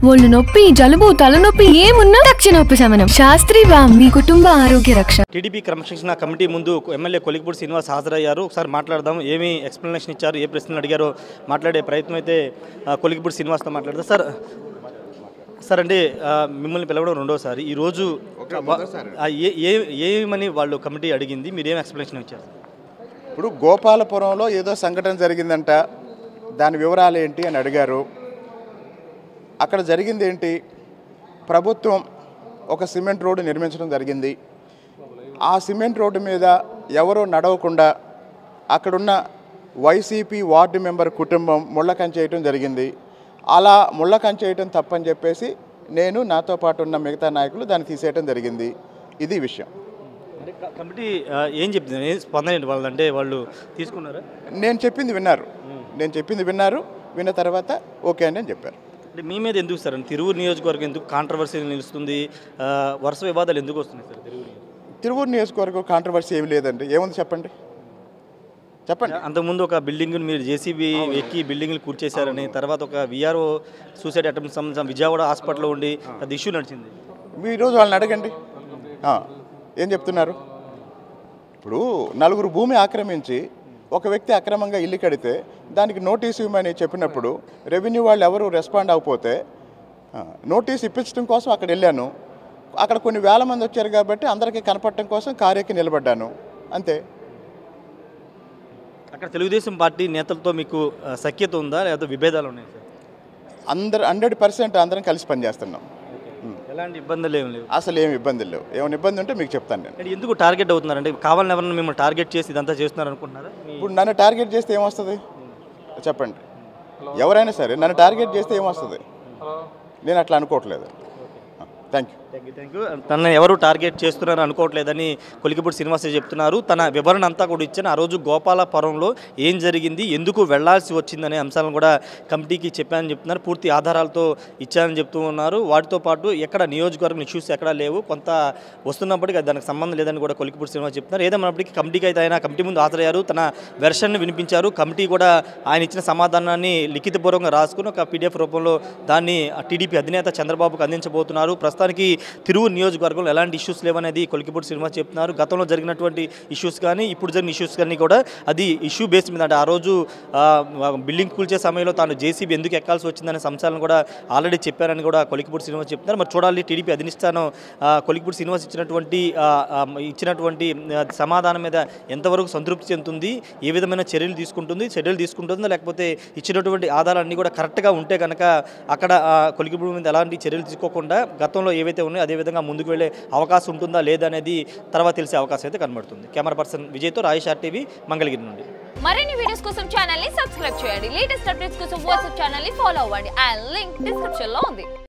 ఒళ్ళు నొప్పి, జలుబు, తలనొప్పి ఏమున్నా తక్షణ ఉపశమనం. శాస్త్రి వామ్, మీ కుటుంబ ఆరోగ్య రక్ష. టీడీపీ క్రమశిక్షణ కమిటీ ముందు ఎమ్మెల్యే కొలికిపూడి శ్రీనివాస్ హాజరయ్యారు. ఒకసారి మాట్లాడదాం. ఏమి ఎక్స్ప్లెనేషన్ ఇచ్చారు, ఏ ప్రశ్నలు అడిగారో మాట్లాడే ప్రయత్నం అయితే కొలికిపూడి శ్రీనివాస్తో మాట్లాడతారు. సార్ అంటే మిమ్మల్ని పిలవడం రెండోసారి. ఈరోజు ఏమని వాళ్ళు కమిటీ అడిగింది, మీరు ఏం ఎక్స్ప్లెనేషన్ ఇచ్చారు? ఇప్పుడు గోపాలపురంలో ఏదో సంఘటన జరిగిందంట, దాని వివరాలు ఏంటి అని అడిగారు. అక్కడ జరిగింది ఏంటి, ప్రభుత్వం ఒక సిమెంట్ రోడ్డు నిర్మించడం జరిగింది. ఆ సిమెంట్ రోడ్డు మీద ఎవరో నడవకుండా అక్కడున్న వైసీపీ వార్డు మెంబర్ కుటుంబం ముళ్ళకంచె చేయటం జరిగింది. అలా ముళ్ళకంచె చేయటం తప్పని చెప్పేసి నేను, నాతో పాటు ఉన్న మిగతా నాయకులు దాన్ని తీసేయటం జరిగింది. ఇది విషయం. కమిటీ ఏం చెప్తుంది, స్పందన ఏంటి వాళ్ళు? అంటే వాళ్ళు తీసుకున్నారా? నేను చెప్పింది విన్నారు. విన్న తర్వాత ఓకే అని చెప్పారు. అంటే మీ మీద ఎందుకు సార్ తిరువూరు నియోజకవర్గం ఎందుకు కాంట్రవర్సీ నిలుస్తుంది? వరుస వివాదాలు ఎందుకు వస్తున్నాయి సార్ తిరువూరు నియోజకవర్గం? కాంట్రవర్సీ ఏమి లేదండి. ఏముంది చెప్పండి. అంతకుముందు ఒక బిల్డింగ్ మీరు జేసీబీ ఎక్కి బిల్డింగ్లు కూర్చేశారని, తర్వాత ఒక విఆర్ఓ సూసైడ్ అటెంప్ట్ సంబంధించిన విజయవాడ హాస్పిటల్లో ఉండి అది ఇష్యూ నడిచింది. మీరు ఈరోజు వాళ్ళని అడగండి ఏం చెప్తున్నారు. ఇప్పుడు నలుగురు భూమి ఆక్రమించి ఒక వ్యక్తి అక్రమంగా ఇల్లు కడితే దానికి నోటీసు ఇవ్వమని చెప్పినప్పుడు రెవెన్యూ వాళ్ళు ఎవరు రెస్పాండ్ అవ్వకపోతే నోటీస్ ఇప్పించడం కోసం అక్కడ వెళ్ళాను. అక్కడ కొన్ని వేల మంది వచ్చారు కాబట్టి అందరికీ కనపడటం కోసం కారెక్కి నిలబడ్డాను, అంతే. అక్కడ తెలుగుదేశం పార్టీ నేతలతో మీకు సఖ్యత ఉందా లేదా విభేదాలు ఉన్నాయి సార్? 100% అందరం కలిసి పనిచేస్తున్నాం. ఎలాంటి ఇబ్బందులు ఏమి లేవు? అసలు ఏమి ఇబ్బందులు లేవు. ఏమైనా ఇబ్బంది ఉంటే మీకు చెప్తాను నేను. ఎందుకు టార్గెట్ అవుతున్నారంటే కావాలని ఎవరైనా మిమ్మల్ని టార్గెట్ చేసి ఇదంతా చేస్తున్నారు అనుకుంటున్నారా? ఇప్పుడు నన్ను టార్గెట్ చేస్తే ఏమొస్తుంది చెప్పండి. ఎవరైనా సరే నన్ను టార్గెట్ చేస్తే ఏమొస్తుంది? నేను అట్లా అనుకోవట్లేదు. Thank you. తనని ఎవరు టార్గెట్ చేస్తున్నారని అనుకోవట్లేదని కొలికిపూడి శ్రీనివాస్ చెప్తున్నారు. తన వివరణ అంతా కూడా ఇచ్చాను. ఆ రోజు గోపాలపురంలో ఏం జరిగింది, ఎందుకు వెళ్లాల్సి వచ్చిందనే అంశాలను కూడా కమిటీకి చెప్పానని చెప్తున్నారు. పూర్తి ఆధారాలతో ఇచ్చానని చెప్తూ ఉన్నారు. వాటితో పాటు ఎక్కడ నియోజకవర్గం ఇష్యూస్ ఎక్కడా లేవు, కొంత వస్తున్నప్పటికీ దానికి సంబంధం లేదని కూడా కొలికిపూడి శ్రీనివాస్ చెప్తున్నారు. ఏదేమైనప్పటికీ కమిటీకి అయితే ఆయన కమిటీ ముందు హాజరయ్యారు. తన వెర్షన్ని వినిపించారు. కమిటీ కూడా ఆయన ఇచ్చిన సమాధానాన్ని లిఖితపూర్వకంగా రాసుకుని ఒక PDF రూపంలో దాన్ని టీడీపీ అధినేత చంద్రబాబుకు అందించబోతున్నారు. ప్రస్తుతానికి తిరువూరు నియోజకవర్గంలో ఎలాంటి ఇష్యూస్ లేవనేది కొలికిపూడి శ్రీనివాస్ చెప్తున్నారు. గతంలో జరిగినటువంటి ఇష్యూస్ కానీ ఇప్పుడు జరిగిన ఇష్యూస్ కానీ కూడా అది ఇష్యూ బేస్ మీద, అంటే ఆ రోజు బిల్డింగ్ కూల్చే సమయంలో తాను జేసీబీ ఎందుకు ఎక్కాల్సి వచ్చిందనే అంశాలను కూడా ఆల్రెడీ చెప్పారని కూడా కొలికిపూడి శ్రీనివాస్ చెప్తున్నారు. మరి చూడాలి టీడీపీ అధిష్టానం కొలికిపూడి శ్రీనివాస్ ఇచ్చినటువంటి సమాధానం మీద ఎంతవరకు సంతృప్తి చెందుతుంది, ఏ విధమైన చర్యలు తీసుకుంటుందో లేకపోతే ఇచ్చినటువంటి ఆధారాలన్నీ కూడా కరెక్ట్గా ఉంటే కనుక అక్కడ కొలికిపూడి మీద ఎలాంటి చర్యలు తీసుకోకుండా గతంలో ఏవైతే ఉన్నాయో అదేవిధంగా ముందుకు వెళ్ళే అవకాశం ఉంటుందా లేదా అనేది తర్వాత తెలిసే అవకాశం అయితే కనబడుతుంది. Camera person విజయ్తో Rayesh RTV, Mangalagiri నుండి. మరిన్ని వీడియోస్ కోసం ఛానల్ ని సబ్స్క్రైబ్ చేయండి. లేటెస్ట్ అప్డేట్స్ కోసం వాట్సాప్ ఛానల్ ని ఫాలో అవ్వండి. ఆ లింక్ డిస్క్రిప్షన్ లో ఉంది.